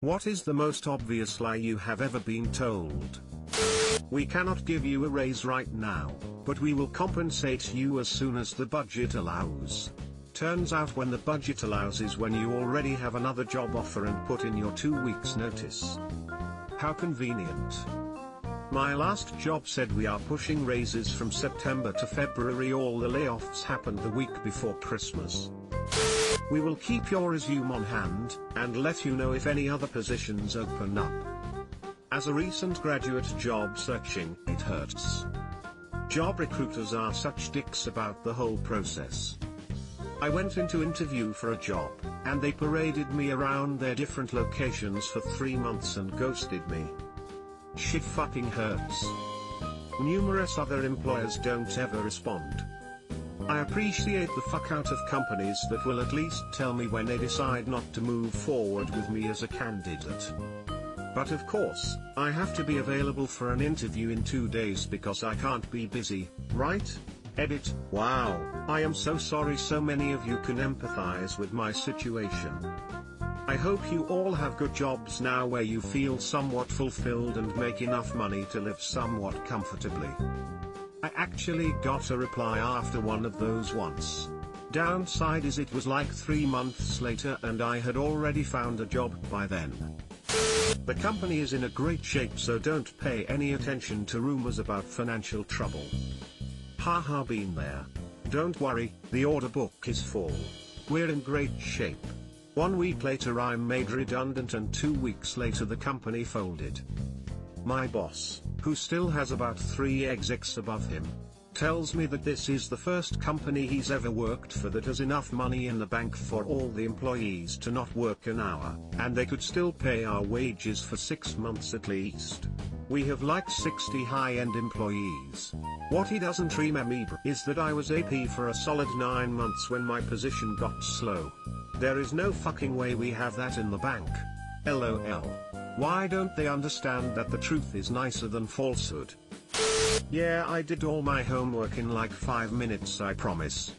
What is the most obvious lie you have ever been told? We cannot give you a raise right now, but we will compensate you as soon as the budget allows. Turns out when the budget allows is when you already have another job offer and put in your 2 weeks notice. How convenient. My last job said we are pushing raises from September to February. All the layoffs happened the week before Christmas. We will keep your resume on hand, and let you know if any other positions open up. As a recent graduate job searching, it hurts. Job recruiters are such dicks about the whole process. I went into interview for a job, and they paraded me around their different locations for 3 months and ghosted me. Shit fucking hurts. Numerous other employers don't ever respond. I appreciate the fuck out of companies that will at least tell me when they decide not to move forward with me as a candidate. But of course, I have to be available for an interview in 2 days because I can't be busy, right? Edit. Wow, I am so sorry so many of you can empathize with my situation. I hope you all have good jobs now where you feel somewhat fulfilled and make enough money to live somewhat comfortably. I actually got a reply after one of those once. Downside is it was like 3 months later and I had already found a job by then. The company is in a great shape, so don't pay any attention to rumors about financial trouble. Haha, been there. Don't worry, the order book is full. We're in great shape. 1 week later I'm made redundant and 2 weeks later the company folded. My boss, who still has about 3 execs above him, tells me that this is the first company he's ever worked for that has enough money in the bank for all the employees to not work an hour, and they could still pay our wages for 6 months at least. We have like 60 high-end employees. What he doesn't remember is that I was AP for a solid 9 months when my position got slow. There is no fucking way we have that in the bank. LOL. Why don't they understand that the truth is nicer than falsehood? Yeah, I did all my homework in like 5 minutes, I promise.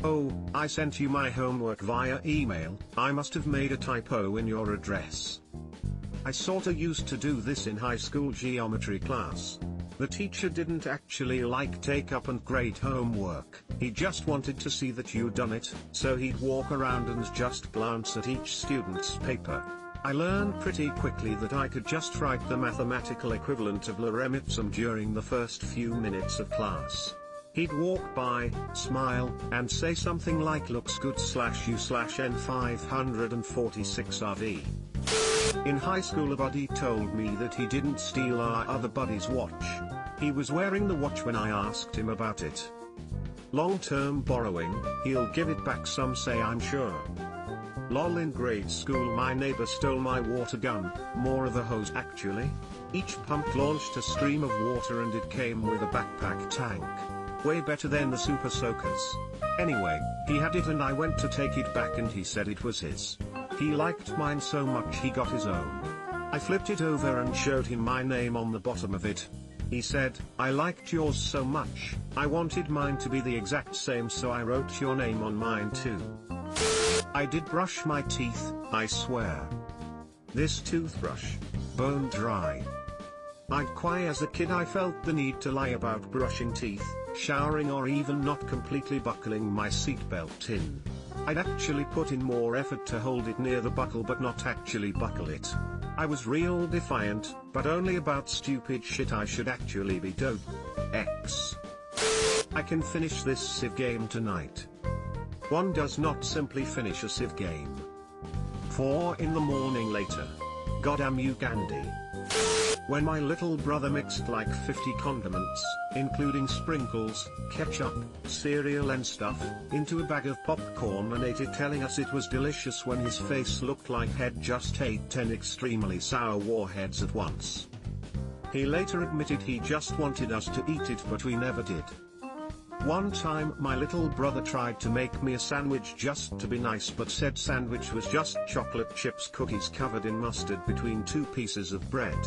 Oh, I sent you my homework via email. I must have made a typo in your address. I sorta used to do this in high school geometry class. The teacher didn't actually like take up and grade homework, he just wanted to see that you'd done it, so he'd walk around and just glance at each student's paper. I learned pretty quickly that I could just write the mathematical equivalent of lorem ipsum during the first few minutes of class. He'd walk by, smile, and say something like looks good /U/N546RD. In high school a buddy told me that he didn't steal our other buddy's watch. He was wearing the watch when I asked him about it. Long-term borrowing, he'll give it back some say, I'm sure. Lol, in grade school my neighbor stole my water gun, more of a hose actually. Each pump launched a stream of water and it came with a backpack tank. Way better than the super soakers. Anyway, he had it and I went to take it back and he said it was his. He liked mine so much he got his own. I flipped it over and showed him my name on the bottom of it. He said, I liked yours so much, I wanted mine to be the exact same, so I wrote your name on mine too. I did brush my teeth, I swear. This toothbrush, bone dry. I'd cry as a kid. I felt the need to lie about brushing teeth, showering, or even not completely buckling my seatbelt in. I'd actually put in more effort to hold it near the buckle but not actually buckle it. I was real defiant, but only about stupid shit I should actually be dope. X. I can finish this Civ game tonight. One does not simply finish a Civ game. 4 in the morning later. Goddamn you, Gandhi. When my little brother mixed like 50 condiments, including sprinkles, ketchup, cereal and stuff, into a bag of popcorn and ate it, telling us it was delicious when his face looked like he'd just ate 10 extremely sour warheads at once. He later admitted he just wanted us to eat it, but we never did. One time my little brother tried to make me a sandwich just to be nice, but said sandwich was just chocolate chips cookies covered in mustard between two pieces of bread.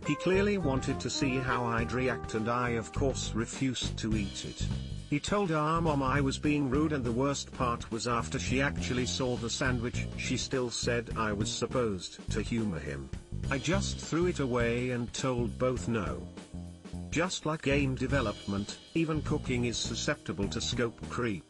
He clearly wanted to see how I'd react, and I of course refused to eat it. He told our mom I was being rude, and the worst part was after she actually saw the sandwich, she still said I was supposed to humor him. I just threw it away and told both no. Just like game development, even cooking is susceptible to scope creep.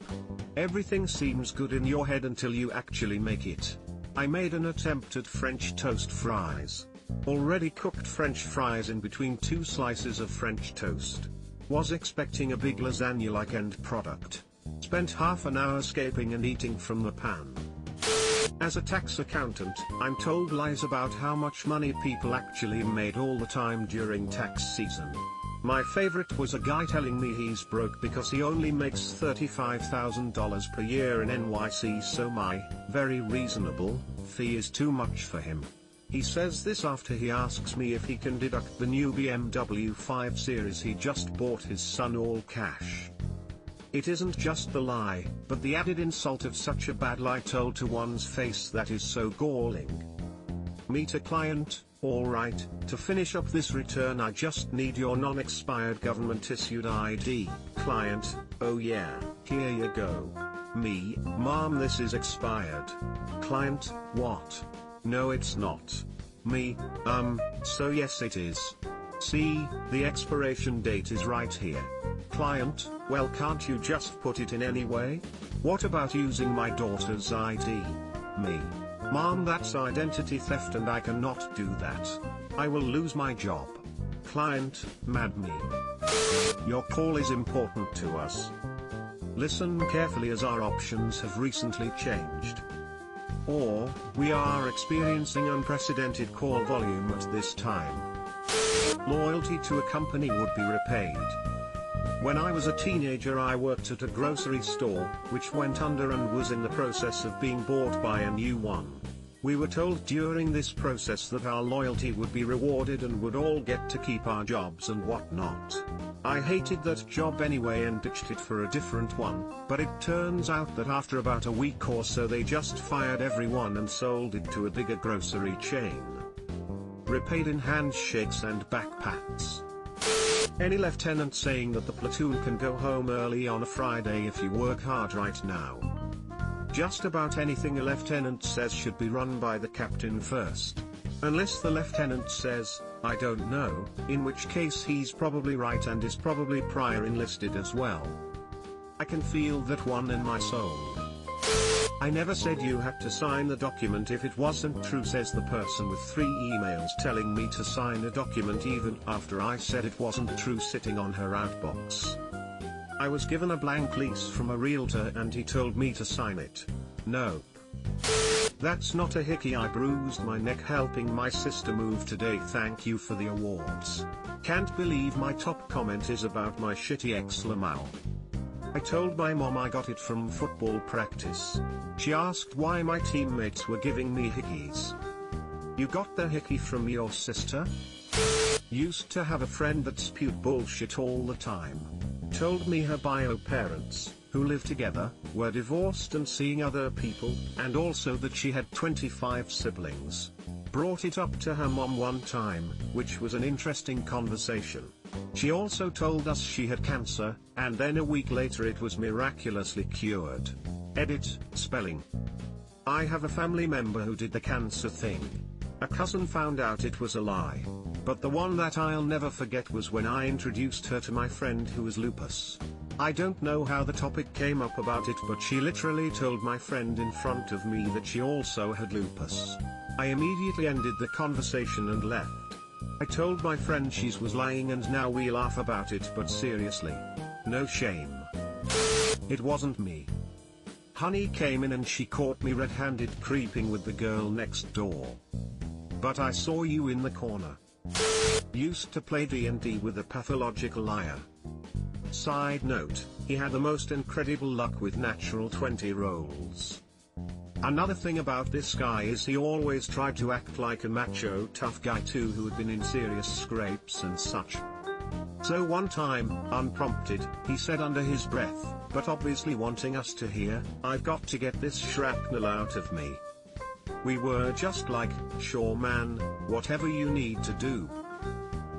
Everything seems good in your head until you actually make it. I made an attempt at French toast fries. Already cooked French fries in between two slices of French toast. Was expecting a big lasagna-like end product. Spent half an hour scraping and eating from the pan. As a tax accountant, I'm told lies about how much money people actually made all the time during tax season. My favorite was a guy telling me he's broke because he only makes $35,000 per year in NYC, so my very reasonable fee is too much for him. He says this after he asks me if he can deduct the new BMW 5 Series he just bought his son all cash. It isn't just the lie, but the added insult of such a bad lie told to one's face that is so galling. Meet a client. Alright, to finish up this return I just need your non-expired government-issued ID. Client, oh yeah, here you go. Me, mom, this is expired. Client, what? No, it's not. Me, so yes it is. See, the expiration date is right here. Client, well, can't you just put it in anyway? What about using my daughter's ID? Me, mom, that's identity theft and I cannot do that. I will lose my job. Client, mad me. Your call is important to us. Listen carefully as our options have recently changed. Or, we are experiencing unprecedented call volume at this time. Loyalty to a company would be repaid. When I was a teenager I worked at a grocery store, which went under and was in the process of being bought by a new one. We were told during this process that our loyalty would be rewarded and would all get to keep our jobs and whatnot. I hated that job anyway and ditched it for a different one, but it turns out that after about a week or so they just fired everyone and sold it to a bigger grocery chain. Repaid in handshakes and backpats. Any lieutenant saying that the platoon can go home early on a Friday if you work hard right now. Just about anything a lieutenant says should be run by the captain first. Unless the lieutenant says, I don't know, in which case he's probably right and is probably prior enlisted as well. I can feel that one in my soul. I never said you had to sign the document if it wasn't true, says the person with 3 emails telling me to sign a document even after I said it wasn't true, sitting on her outbox. I was given a blank lease from a realtor and he told me to sign it. Nope. That's not a hickey. I bruised my neck helping my sister move today. Thank you for the awards. Can't believe my top comment is about my shitty ex-Lamau. I told my mom I got it from football practice. She asked why my teammates were giving me hickeys. You got the hickey from your sister? Used to have a friend that spewed bullshit all the time. Told me her bio parents, who lived together, were divorced and seeing other people, and also that she had 25 siblings. Brought it up to her mom one time, which was an interesting conversation. She also told us she had cancer, and then a week later it was miraculously cured. Edit, spelling. I have a family member who did the cancer thing. A cousin found out it was a lie. But the one that I'll never forget was when I introduced her to my friend who has lupus. I don't know how the topic came up about it, but she literally told my friend in front of me that she also had lupus. I immediately ended the conversation and left. I told my friend she was lying and now we laugh about it, but seriously. No shame. It wasn't me. Honey came in and she caught me red-handed creeping with the girl next door. But I saw you in the corner. Used to play D&D with a pathological liar. Side note, he had the most incredible luck with natural 20 rolls. Another thing about this guy is he always tried to act like a macho tough guy too, who had been in serious scrapes and such. So one time, unprompted, he said under his breath, but obviously wanting us to hear, "I've got to get this shrapnel out of me." We were just like, "Sure man, whatever you need to do."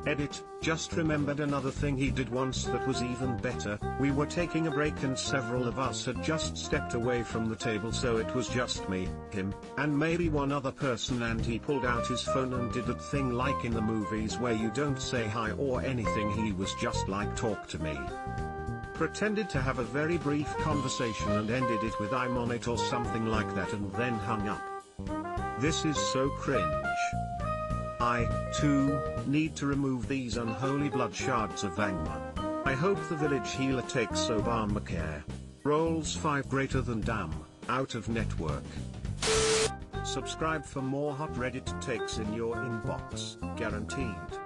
Edit, just remembered another thing he did once that was even better. We were taking a break and several of us had just stepped away from the table, so it was just me, him, and maybe one other person, and he pulled out his phone and did that thing like in the movies where you don't say hi or anything. He was just like, "Talk to me." Pretended to have a very brief conversation and ended it with "I'm on it" or something like that, and then hung up. This is so cringe. I, too, need to remove these unholy blood shards of Angmar. I hope the village healer takes Obamacare. Rolls 5 greater than damn, out of network. Subscribe for more hot Reddit takes in your inbox, guaranteed.